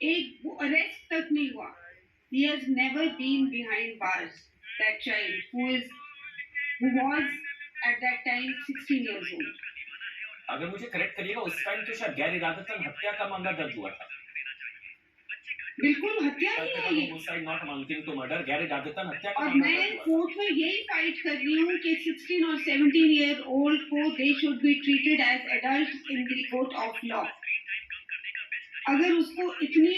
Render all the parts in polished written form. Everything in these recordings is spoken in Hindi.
एक वो अरेस्ट तक नहीं हुआ। He has never been behind bars. That child who was at that time 16 years old. अगर मुझे करेक्ट करिएगा, उस टाइम तो शायद गैर इरादतन हत्या का मामला दर्ज हुआ था। बिल्कुल हत्या ही है ये। Suicide not amounting to murder, गैर इरादतन हत्या का और मामला मैं दर्ज हुआ कोर्ट में यही फाइट कर रही हूँ कि 16 और 17 ईयर ओल्ड को they should be treated as adult in the court of law. अगर उसको इतनी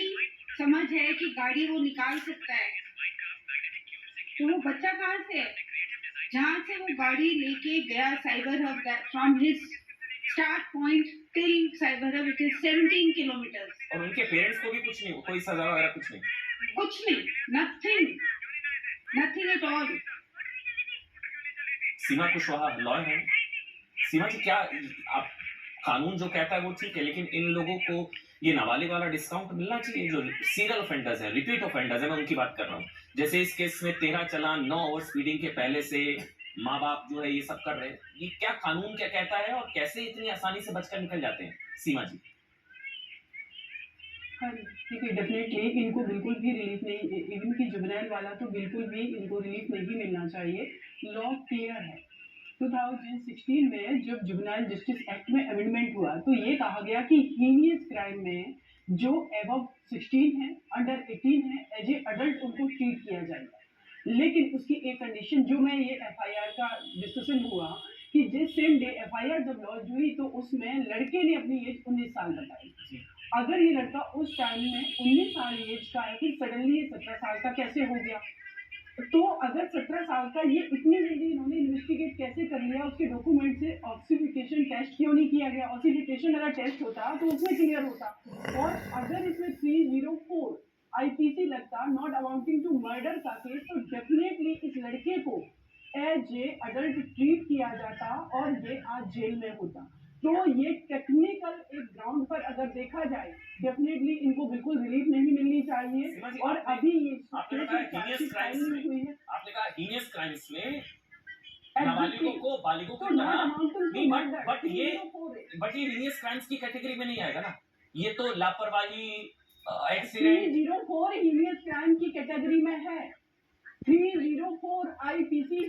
समझ है कि गाड़ी वो निकाल सकता है, तो वो बच्चा कहाँ से है? जहाँ से वो गाड़ी लेके गया cyber hub, from his start point till cyber hub, it is 17 kilometres. और उनके पेरेंट्स को भी कुछ नहीं, कोई सजा वगैरह कुछ नहीं, nothing, nothing at all. Seema Kushwaha law है। सीमा जी, क्या आप, कानून जो कहता है वो ठीक है, लेकिन इन लोगों को ये नाबालिग वाला डिस्काउंट मिलना चाहिए। जो सीरियल ऑफेंडर्स हैं, रिपीट ऑफेंडर्स हैं, मैं उनकी बात कर रहा हूँ। जैसे इस केस में 13 चालान, 9 ओवर स्पीडिंग के पहले से माँ बाप जो है ये सब कर रहे हैं। ये क्या कानून क्या कहता है और कैसे इतनी आसानी से बचकर निकल जाते हैं? सीमा जी। हाँ, देखिए डेफिनेटली इनको बिल्कुल भी रिलीफ नहीं, इवन की जुवेनाइल वाला तो बिल्कुल भी इनको रिलीफ नहीं मिलना चाहिए। लॉ क्लियर है। 2016 में जब जुवेनाइल जस्टिस एक्ट में अमेंडमेंट हुआ तो ये कहा गया कि हीनियस क्राइम में जो एबव 16 है, अंडर 18 है, एज ए अडल्ट उनको ट्रीट किया जाएगा। लेकिन उसकी एक कंडीशन, जो मैं ये एफआईआर का डिस्कशन हुआ कि जिस सेम डे एफआईआर जब लॉन्च हुई तो उसमें लड़के ने अपनी एज 19 साल बताई। अगर ये लड़का उस टाइम में 19 साल एज का है, फिर सडनली ये 17 साल का कैसे हो गया? तो अगर 17 साल का ये इतनी जल्दी इन्होंने इन्वेस्टिगेट कैसे कर लिया? उसके डॉक्यूमेंट से ऑक्सीफिकेशन टेस्ट क्यों नहीं किया गया? ऑक्सीफिकेशन अगर टेस्ट होता तो उसमें क्लियर होता। और अगर इसमें 304 आईपीसी लगता, नॉट अमाउंटिंग टू मर्डर का केस, तो डेफिनेटली इस लड़के को एज ए अडल्ट ट्रीट किया जाता और ये आज जेल में होता। तो ये टेक्निकल एक ग्राउंड पर अगर देखा जाए, डेफिनेटली इनको बिल्कुल रिलीफ नहीं मिलनी चाहिए। और अभी ये आपने कहा हीनियस क्राइम्स में नाबालिगों को बालिगों को बट ये हीनियस क्राइम्स की कैटेगरी में नहीं आएगा ना। ये तो लापरवाही, एक्सीडेंट 304 हीनियस क्राइम की कैटेगरी में है। 304 आईपीसी